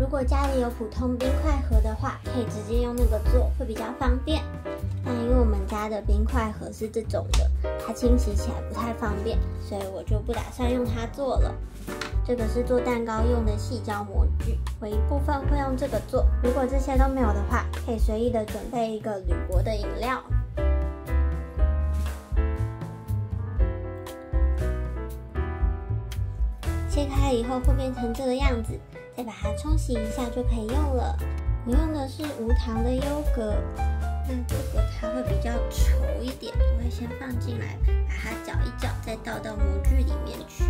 如果家里有普通冰块盒的话，可以直接用那个做，会比较方便。但因为我们家的冰块盒是这种的，它清洗起来不太方便，所以我就不打算用它做了。这个是做蛋糕用的细胶模具，我一部分会用这个做。如果这些都没有的话，可以随意的准备一个铝箔的饮料。切开以后会变成这个样子，再把它冲洗一下就可以用了。我用的是无糖的优格，那这个它会比较稠一点，我会先放进来，把它搅一搅，再倒到模具里面去。